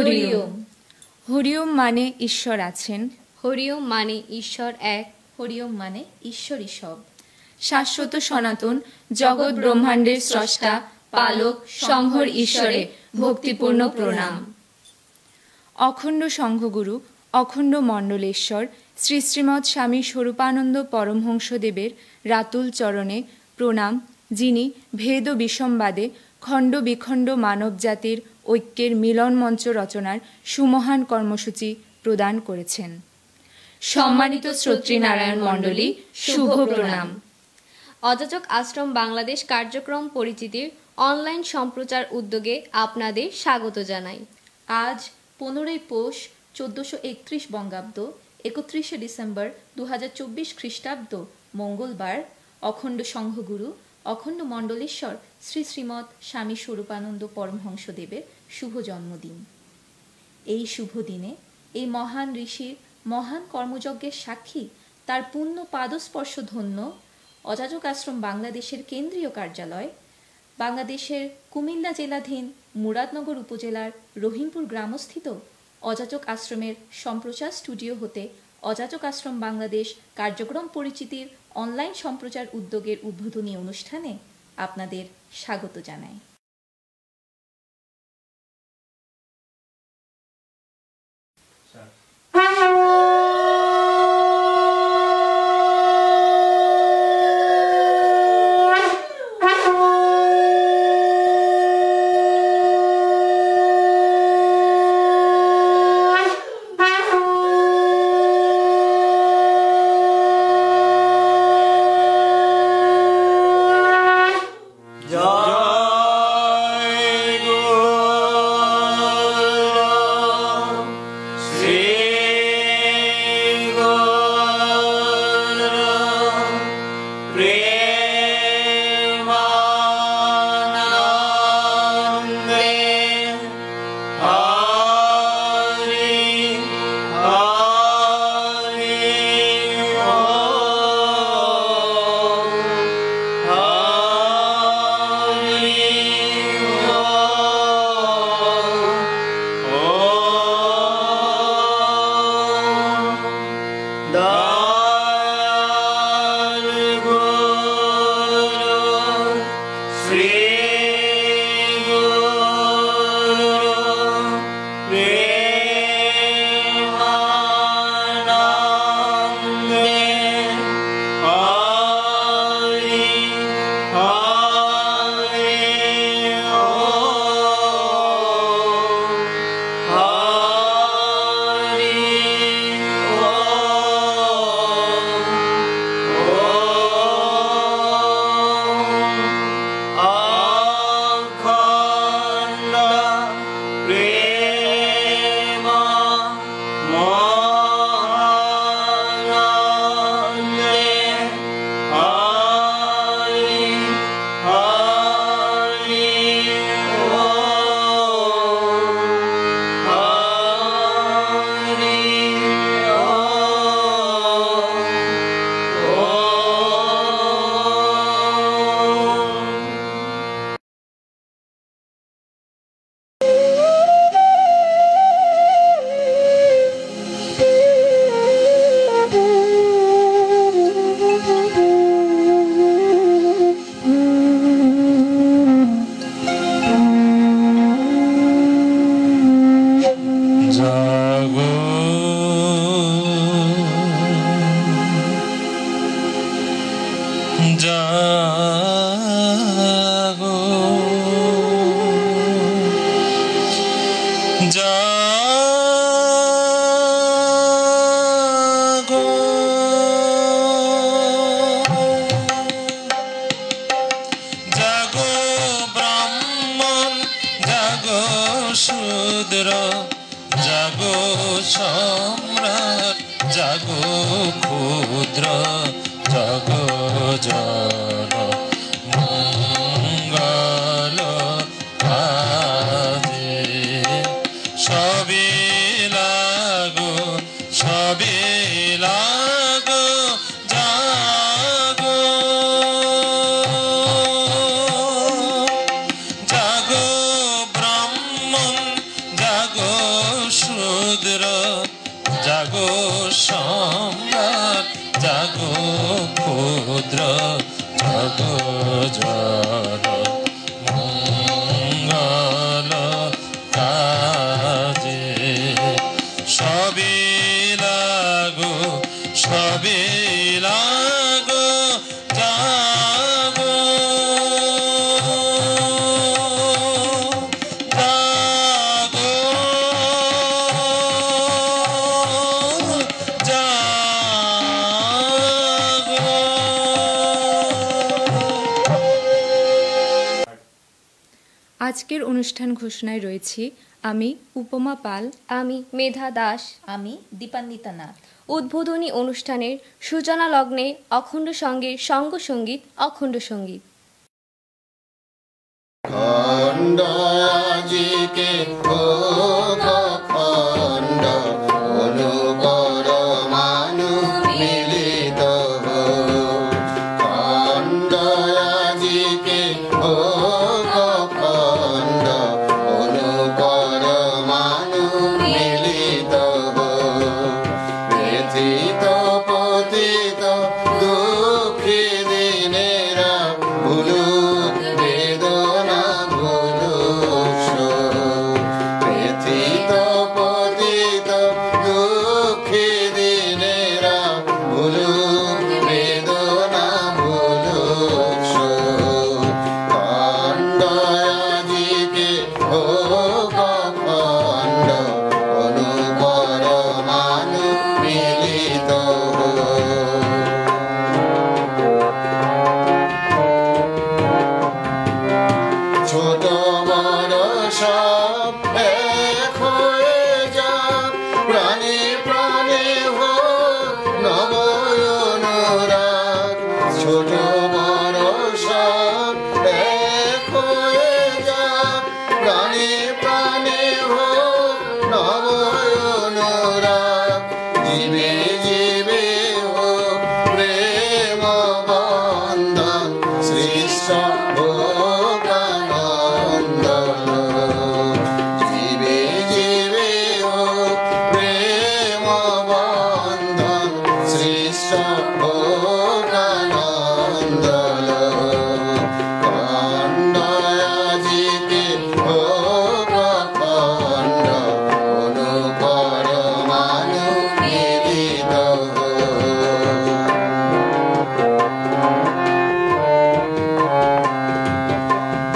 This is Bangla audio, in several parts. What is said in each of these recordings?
হরি ওম। হরি ওম মানে ঈশ্বর আছেন। হরি ওম মানে ঈশ্বর এক। হরি ওম মানে ঈশ্বরই সব। শাশ্বত সনাতন জগৎ ব্রহ্মাণ্ডের স্রষ্টা পালক সংহর ঈশ্বরে ভক্তিপূর্ণ প্রণাম। অখণ্ড সংঘগুরু অখণ্ড মণ্ডলেশ্বর শ্রী শ্রীমৎ স্বামী স্বরূপানন্দ পরমহংসদেবের রাতুল চরণে প্রণাম, যিনি ভেদ ও বিষমবাদে খণ্ড বিখণ্ড মানবজাতির ঐক্যের মিলন মঞ্চ রচনার সুমহান কর্মসূচি প্রদান করেছেন। সম্মানিত শ্রোতৃনারায়ণ মণ্ডলী, শুভ প্রণাম। অযাচক আশ্রম বাংলাদেশ কার্যক্রম পরিচিতির অনলাইন সম্প্রচার উদ্যোগে আপনাদের স্বাগত জানাই। আজ 15ই পৌষ 1431 বঙ্গাব্দ, 31শে ডিসেম্বর 2024 খ্রিস্টাব্দ, মঙ্গলবার। অখণ্ড সংঘগুরু অখণ্ড মণ্ডলেশ্বর শ্রী শ্রীমৎ স্বামী স্বরূপানন্দ পরমহংসদেবের শুভ জন্মদিন। এই শুভ দিনে এই মহান ঋষির মহান কর্মযজ্ঞের সাক্ষী, তার পুণ্য পাদস্পর্শ ধন্য অযাচক আশ্রম বাংলাদেশের কেন্দ্রীয় কার্যালয়, বাংলাদেশের কুমিল্লা জেলাধীন মুরাদনগর উপজেলার রহিমপুর গ্রামস্থিত অযাচক আশ্রমের সম্প্রচার স্টুডিও হতে অযাচক আশ্রম বাংলাদেশ কার্যক্রম পরিচিতির অনলাইন সম্প্রচার উদ্যোগের উদ্বোধনী অনুষ্ঠানে আপনাদের স্বাগত জানাই। জাগো ক্ষুদ্র জাগো সম্রাট জাগো ক্ষুদ্র জাগো জন মঙ্গল কাজে সবে লাগো সবে লাগো জাগো জাগো আজকের অনুষ্ঠান ঘোষণায় রয়েছি আমি উপমা পাল, আমি মেধা দাস। আমি দীপান্বিতা নাথ। উদ্বোধনী অনুষ্ঠানের সূচনা লগ্নে অখণ্ড সঙ্গের সঙ্গ সঙ্গীত অখণ্ড সঙ্গীত। খণ্ড আজিকে খণ্ড অনুকর মানু মিলিত খণ্ড আজিকে খণ্ড অনুকর মানু মিলিত ব্যথিত পতিত দুঃখী দিনেরা ভুলুক বেদনা ভুলুক ব্যথিত পতিত দুঃখী দিনেরা ভুলুক বেদনা ভুলুক খণ্ড আজিকে খণ্ড অনুকর মানু মিলিত ছোট বড় সব এক হয়ে যা প্রাণে প্রাণে হোক নব অনুরাগ ছোট বড় সব এক হয়ে যা প্রাণে প্রাণে হোক নব অনুরাগ জীবে জীবে হোক প্রেম বন্ধন সৃষ্ট হোক আনন্দ জীবে জীবে হোক প্রেম বন্ধন সৃষ্ট হোক আনন্দ খণ্ড আজিকে খণ্ড অনুকর মানু মিলিত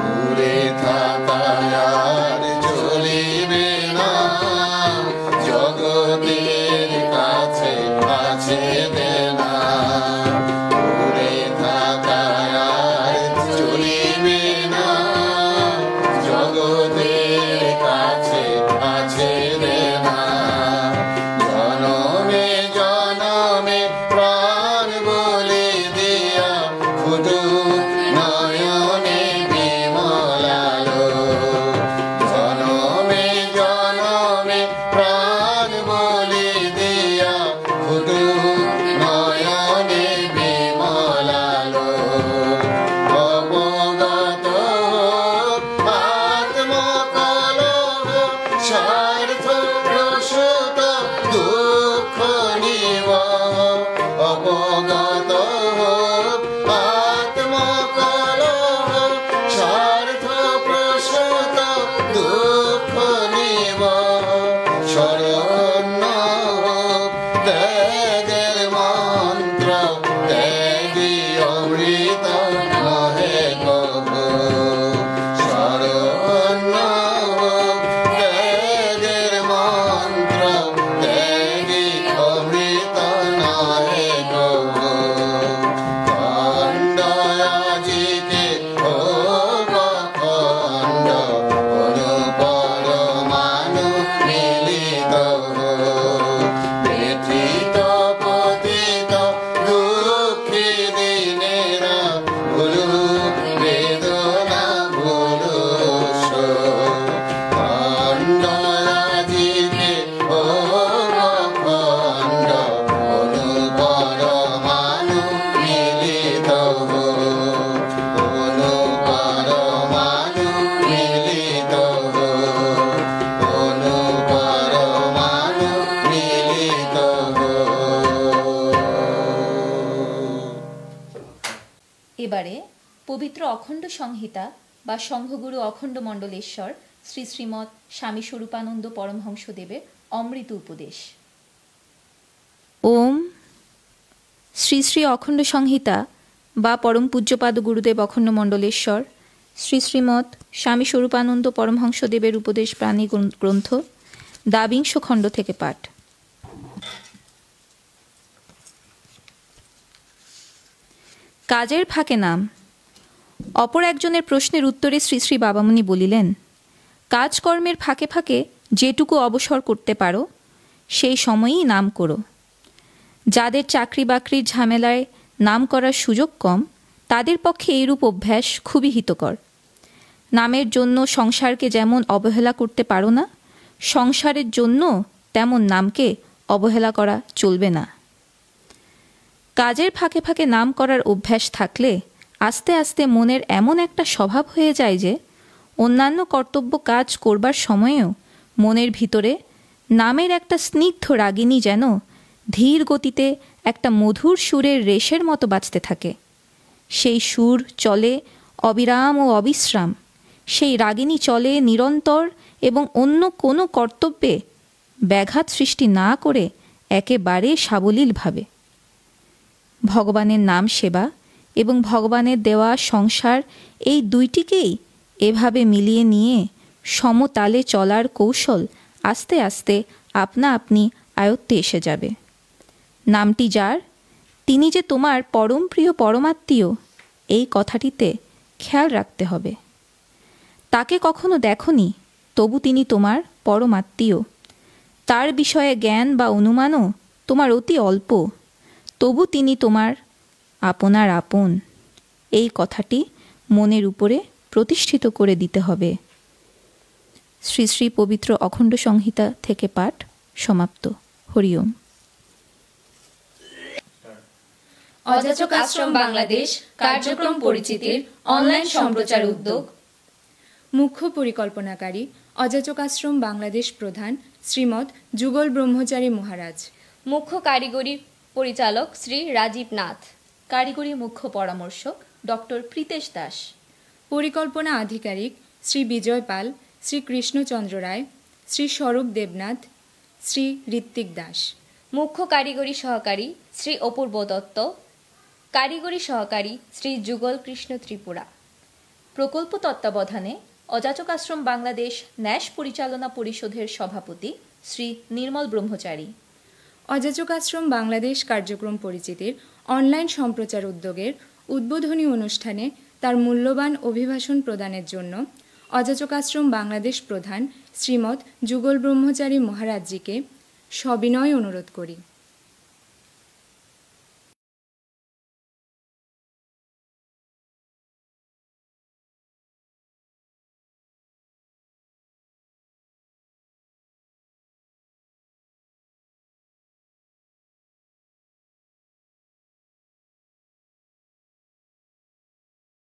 দূরে থাকা আর চলিবে না জগতের কাছে কাছে দেনা দূরে থাকা আর চলিবে না জগতের কাছে কাছে দেনা জনমে জনমে প্রাণ বলে দিয়া ফুটুক নয়নে বিমলালো জনমে জনমে প্রাণ বলে দিয়া ফুটুক নয়নে বিমলালো অবগত আত্মকলহ স্বার্থ প্রসূত দুঃখ নিব অবগত আত্মকলহ স্বার্থ প্রসূত দুঃখ নিব শরণ্য ত্যাগের মন্ত্র ত্যাগী অমৃত নহে গো শরণ্য ত্যাগের মন্ত্র ত্যাগী অমৃত নহে গো পবিত্র অখণ্ড সংহিতা বা সংঘগুরু অখণ্ড মণ্ডলেশ্বর শ্রী শ্রীমৎ স্বামী স্বরূপানন্দ পরমহংসদেবের অমৃত উপদেশ। ওম শ্রী শ্রী অখণ্ড সংহিতা বা পরম পূজ্যপাদ গুরুদেব অখণ্ড মণ্ডলেশ্বর শ্রী শ্রীমৎ স্বামী স্বরূপানন্দ পরমহংসদেবের উপদেশ প্রাণী গ্রন্থ দ্বাবিংশ খণ্ড থেকে পাঠ। কাজের ফাঁকে নাম। অপর একজনের প্রশ্নের উত্তরে শ্রী শ্রী বাবামণি বলিলেন, কাজকর্মের ফাঁকে ফাঁকে যেটুকু অবসর করতে পারো সেই সময়ই নাম করো। যাদের চাকরি বাকরির ঝামেলায় নাম করার সুযোগ কম তাদের পক্ষে এইরূপ অভ্যাস খুবই হিতকর। নামের জন্য সংসারকে যেমন অবহেলা করতে পারো না, সংসারের জন্য তেমন নামকে অবহেলা করা চলবে না। কাজের ফাঁকে ফাঁকে নাম করার অভ্যাস থাকলে আস্তে আস্তে মনের এমন একটা স্বভাব হয়ে যায় যে অন্যান্য কর্তব্য কাজ করবার সময়েও মনের ভিতরে নামের একটা স্নিগ্ধ রাগিনী যেন ধীর গতিতে একটা মধুর সুরের রেশের মতো বাজতে থাকে। সেই সুর চলে অবিরাম ও অবিশ্রাম, সেই রাগিনী চলে নিরন্তর এবং অন্য কোনো কর্তব্যে ব্যাঘাত সৃষ্টি না করে একেবারে সাবলীলভাবে। ভগবানের নাম সেবা এবং ভগবানের দেওয়া সংসার এই দুইটিকেই এভাবে মিলিয়ে নিয়ে সমতালে চলার কৌশল আস্তে আস্তে আপনা আপনি আয়ত্তে এসে যাবে। নামটি যার, তিনি যে তোমার পরম প্রিয় পরমাত্মীয় এই কথাটিতে খেয়াল রাখতে হবে। তাকে কখনো দেখনি, তবু তিনি তোমার পরমাত্মীয়। তার বিষয়ে জ্ঞান বা অনুমানও তোমার অতি অল্প, তবু তিনি তোমার আপনার আপন। এই কথাটি মনের উপরে প্রতিষ্ঠিত করে দিতে হবে। শ্রী শ্রী পবিত্র অখণ্ড সংহিতা থেকে পাঠ সমাপ্ত। হরি ওম। অযাচক আশ্রম বাংলাদেশ কার্যক্রম পরিচিতির অনলাইন সম্প্রচার উদ্যোগ। মুখ্য পরিকল্পনাকারী অযাচক আশ্রম বাংলাদেশ প্রধান শ্রীমৎ যুগল ব্রহ্মচারী মহারাজ। মুখ্য কারিগরি পরিচালক শ্রী রাজীব নাথ। কারিগরি মুখ্য পরামর্শক ডক্টর প্রীতেশ দাস। পরিকল্পনা আধিকারিক শ্রী বিজয় পাল, শ্রী কৃষ্ণচন্দ্র রায়, শ্রী স্বরূপ দেবনাথ, শ্রী ঋত্বিক দাস। মুখ্য কারিগরি সহকারী শ্রী অপূর্ব দত্ত। কারিগরি সহকারী শ্রী যুগল কৃষ্ণ ত্রিপুরা। প্রকল্প তত্ত্বাবধানে অযাচক আশ্রম বাংলাদেশ ন্যাস পরিচালনা পরিষদের সভাপতি শ্রী নির্মল ব্রহ্মচারী। অযাচক আশ্রম বাংলাদেশ কার্যক্রম পরিচিতির অনলাইন সম্প্রচার উদ্যোগের উদ্বোধনী অনুষ্ঠানে তার মূল্যবান অভিভাষণ প্রদানের জন্য অযাচক আশ্রম বাংলাদেশ প্রধান শ্রীমৎ যুগল ব্রহ্মচারী মহারাজজিকে সবিনয় অনুরোধ করি।